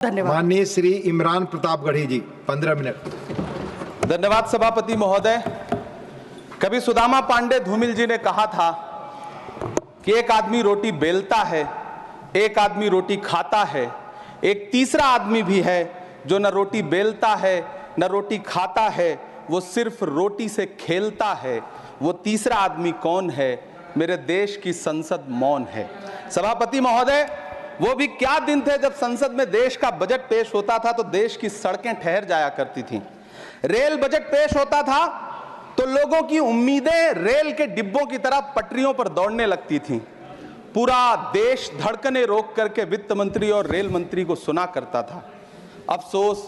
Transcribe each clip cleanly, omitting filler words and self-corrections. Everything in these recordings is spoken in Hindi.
धन्यवाद। माननीय श्री इमरान प्रतापगढ़ी जी 15 मिनट। धन्यवाद सभापति महोदय। कभी सुदामा पांडे धूमिल जी ने कहा था कि एक आदमी रोटी बेलता है, एक आदमी रोटी खाता है, एक तीसरा आदमी भी है जो न रोटी बेलता है न रोटी खाता है, वो सिर्फ रोटी से खेलता है। वो तीसरा आदमी कौन है? मेरे देश की संसद मौन है। सभापति महोदय, वो भी क्या दिन थे जब संसद में देश का बजट पेश होता था तो देश की सड़कें ठहर जाया करती थीं। रेल बजट पेश होता था तो लोगों की उम्मीदें रेल के डिब्बों की तरह पटरियों पर दौड़ने लगती थीं। पूरा देश धड़कने रोक करके वित्त मंत्री और रेल मंत्री को सुना करता था। अफसोस,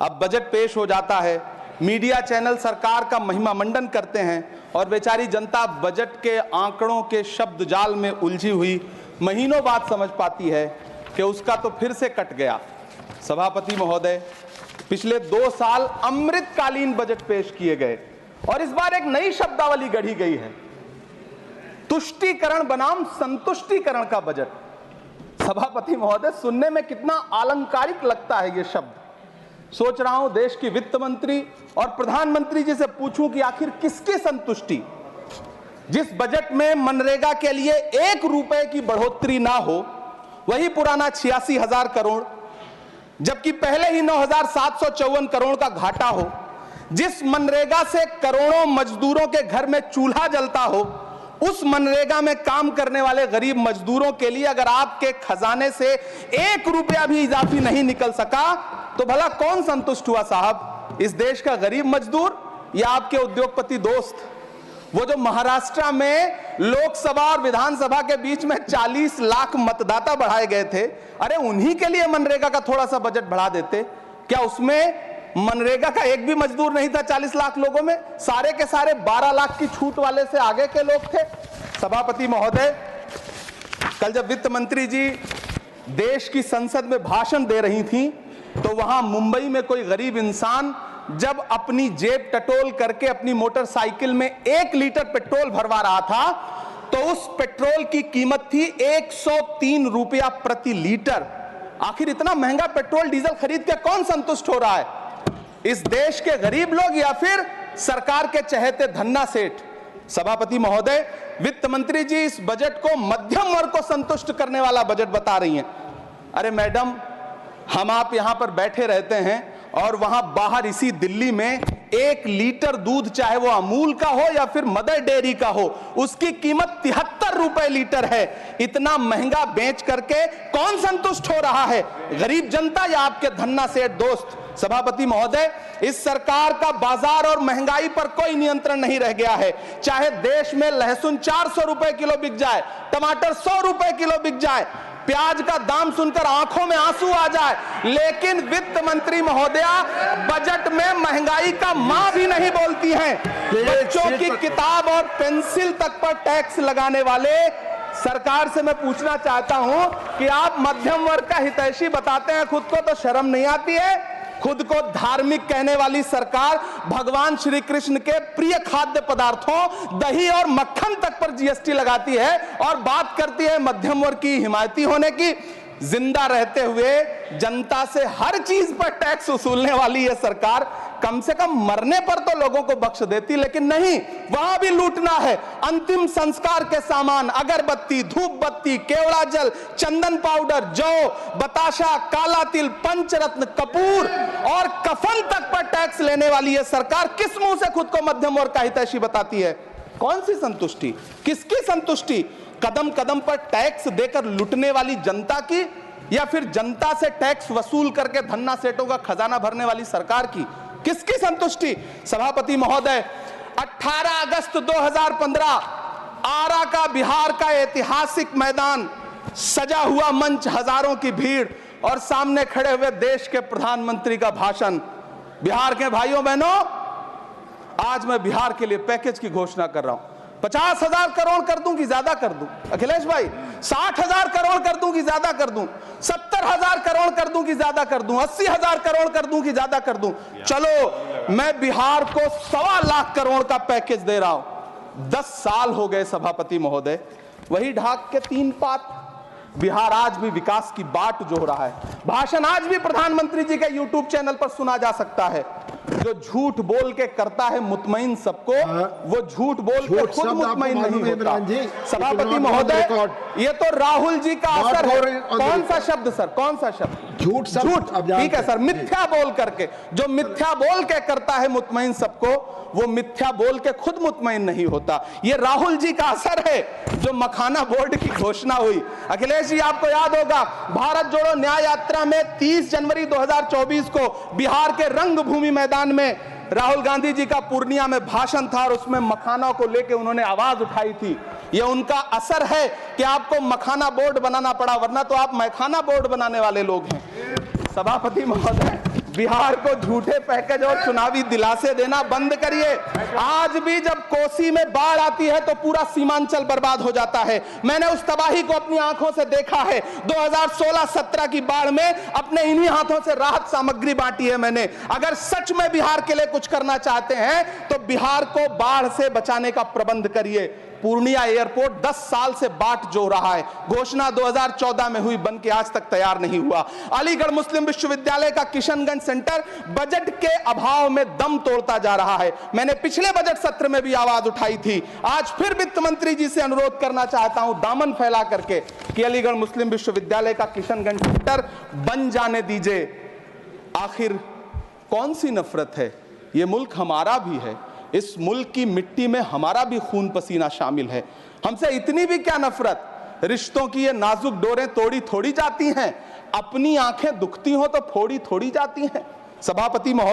अब बजट पेश हो जाता है, मीडिया चैनल सरकार का महिमा मंडन करते हैं और बेचारी जनता बजट के आंकड़ों के शब्द जाल में उलझी हुई महीनों बाद समझ पाती है कि उसका तो फिर से कट गया। सभापति महोदय, पिछले 2 साल अमृतकालीन बजट पेश किए गए और इस बार एक नई शब्दावली गढ़ी गई है, तुष्टीकरण बनाम संतुष्टीकरण का बजट। सभापति महोदय, सुनने में कितना अलंकारिक लगता है ये शब्द। सोच रहा हूं देश की वित्त मंत्री और प्रधानमंत्री जी से पूछूं कि आखिर किसकी संतुष्टि? जिस बजट में मनरेगा के लिए 1 रुपए की बढ़ोतरी ना हो, वही पुराना 86,000 करोड़, जबकि पहले ही 9,754 करोड़ का घाटा हो, जिस मनरेगा से करोड़ों मजदूरों के घर में चूल्हा जलता हो, उस मनरेगा में काम करने वाले गरीब मजदूरों के लिए अगर आपके खजाने से 1 रुपया भी इजाफी नहीं निकल सका तो भला कौन संतुष्ट हुआ साहब? इस देश का गरीब मजदूर या आपके उद्योगपति दोस्त? वो जो महाराष्ट्र में लोकसभा और विधानसभा के बीच में 40 लाख मतदाता बढ़ाए गए थे, अरे उन्हीं के लिए मनरेगा का थोड़ा सा बजट बढ़ा देते। क्या उसमें मनरेगा का एक भी मजदूर नहीं था 40 लाख लोगों में? सारे के सारे 12 लाख की छूट वाले से आगे के लोग थे। सभापति महोदय, कल जब वित्त मंत्री जी देश की संसद में भाषण दे रही थी तो वहां मुंबई में कोई गरीब इंसान जब अपनी जेब टटोल करके अपनी मोटरसाइकिल में 1 लीटर पेट्रोल भरवा रहा था तो उस पेट्रोल की कीमत थी 103 रुपया प्रति लीटर। आखिर इतना महंगा पेट्रोल डीजल खरीद के कौन संतुष्ट हो रहा है? इस देश के गरीब लोग या फिर सरकार के चहेते धन्ना सेठ? सभापति महोदय, वित्त मंत्री जी इस बजट को मध्यम वर्ग को संतुष्ट करने वाला बजट बता रही हैं। अरे मैडम, हम आप यहां पर बैठे रहते हैं और वहां बाहर इसी दिल्ली में 1 लीटर दूध, चाहे वो अमूल का हो या फिर मदर डेयरी का हो, उसकी कीमत 73 रुपए लीटर है। इतना महंगा बेच करके कौन संतुष्ट हो रहा है? गरीब जनता या आपके धन्ना सेठ दोस्त? सभापति महोदय, इस सरकार का बाजार और महंगाई पर कोई नियंत्रण नहीं रह गया है। चाहे देश में लहसुन 400 रुपए किलो बिक जाए, टमाटर 100 रुपए किलो बिक जाए, प्याज का दाम सुनकर आंखों में आंसू आ जाए, लेकिन वित्त मंत्री महोदया बजट में महंगाई का मां भी नहीं बोलती हैं। बच्चों की किताब और पेंसिल तक पर टैक्स लगाने वाले सरकार से मैं पूछना चाहता हूं कि आप मध्यम वर्ग का हितैषी बताते हैं खुद को, तो शर्म नहीं आती है? खुद को धार्मिक कहने वाली सरकार भगवान श्री कृष्ण के प्रिय खाद्य पदार्थों दही और मक्खन तक पर जीएसटी लगाती है और बात करती है मध्यम वर्ग की हिमायती होने की। जिंदा रहते हुए जनता से हर चीज पर टैक्स वसूलने वाली यह सरकार कम से कम मरने पर तो लोगों को बख्श देती, लेकिन नहीं, वहां भी लूटना है। अंतिम संस्कार के सामान, अगरबत्ती, धूप बत्ती, केवड़ा जल, चंदन पाउडर, जौ, बताशा, काला तिल, पंचरत्न, कपूर और कफन तक पर टैक्स लेने वाली यह सरकार किस मुंह से खुद को मध्यम वर्ग का हितैषी बताती है? कौन सी संतुष्टि? किसकी संतुष्टि? कदम कदम पर टैक्स देकर लुटने वाली जनता की या फिर जनता से टैक्स वसूल करके धन्ना सेठों का खजाना भरने वाली सरकार की? किसकी संतुष्टि? सभापति महोदय, 18 अगस्त 2015 आरा का बिहार का ऐतिहासिक मैदान, सजा हुआ मंच, हजारों की भीड़ और सामने खड़े हुए देश के प्रधानमंत्री का भाषण। बिहार के भाइयों बहनों, आज मैं बिहार के लिए पैकेज की घोषणा कर रहा हूं। 50,000 करोड़ कर दूं कि ज्यादा कर दूं? अखिलेश भाई, 60,000 करोड़ कर दूं कि ज्यादा कर दूं? 70,000 करोड़ कर दूं कि ज्यादा कर दूं? 80,000 करोड़ कर दूं कि ज्यादा कर दूं? चलो, मैं बिहार को 1.25 लाख करोड़ का पैकेज दे रहा हूं। 10 साल हो गए सभापति महोदय, वही ढाक के 3 पात, बिहार आज भी विकास की बाट जो रहा है। भाषण आज भी प्रधानमंत्री जी के यूट्यूब चैनल पर सुना जा सकता है। जो झूठ बोल के करता है मुतमईन सबको, वो झूठ बोल के खुद मुतमईन नहीं होता। सभापति महोदय, ये तो राहुल जी का असर है। कौन सा शब्द सर, कौन सा शब्द? झूठ। ठीक है सर, मिथ्या बोल करके, जो मिथ्या बोल के करता है मुतमईन सबको, वो मिथ्या बोल के खुद मुतमईन नहीं होता। ये राहुल जी का असर है। जो मखाना बोर्ड की घोषणा हुई, अखिलेश जी आपको याद होगा, भारत जोड़ो न्याय यात्रा में 30 जनवरी 2024 को बिहार के रंगभूमि मैदान में राहुल गांधी जी का पूर्णिया में भाषण था और उसमें मखाना को लेकर उन्होंने आवाज उठाई थी। ये उनका असर है कि आपको मखाना बोर्ड बनाना पड़ा, वरना तो आप मैखाना बोर्ड बनाने वाले लोग हैं। सभापति महोदय, बिहार को झूठे पैकेज और चुनावी दिलासे देना बंद करिए। आज भी जब कोसी में बाढ़ आती है तो पूरा सीमांचल बर्बाद हो जाता है। मैंने उस तबाही को अपनी आंखों से देखा है। 2016-17 की बाढ़ में अपने इन्हीं हाथों से राहत सामग्री बांटी है मैंने। अगर सच में बिहार के लिए कुछ करना चाहते हैं तो बिहार को बाढ़ से बचाने का प्रबंध करिए। पूर्णिया एयरपोर्ट 10 साल से बाट जो रहा है, घोषणा 2014 में हुई, बन के आज तक तैयार नहीं हुआ। अलीगढ़ मुस्लिम विश्वविद्यालय का किशनगंज सेंटर बजट के अभाव में दम तोड़ता जा रहा है। मैंने पिछले बजट सत्र में भी आवाज उठाई थी। आज फिर वित्त मंत्री जी से अनुरोध करना चाहता हूं, दामन फैला करके, कि अलीगढ़ मुस्लिम विश्वविद्यालय का किशनगंज सेंटर बन जाने दीजिए। आखिर कौन सी नफरत है? यह मुल्क हमारा भी है। इस मुल्क की मिट्टी में हमारा भी खून पसीना शामिल है। हमसे इतनी भी क्या नफरत? रिश्तों की ये नाजुक डोरें तोड़ी थोड़ी जाती हैं। अपनी आंखें दुखती हो तो फोड़ी थोड़ी जाती हैं। सभापति महोदय,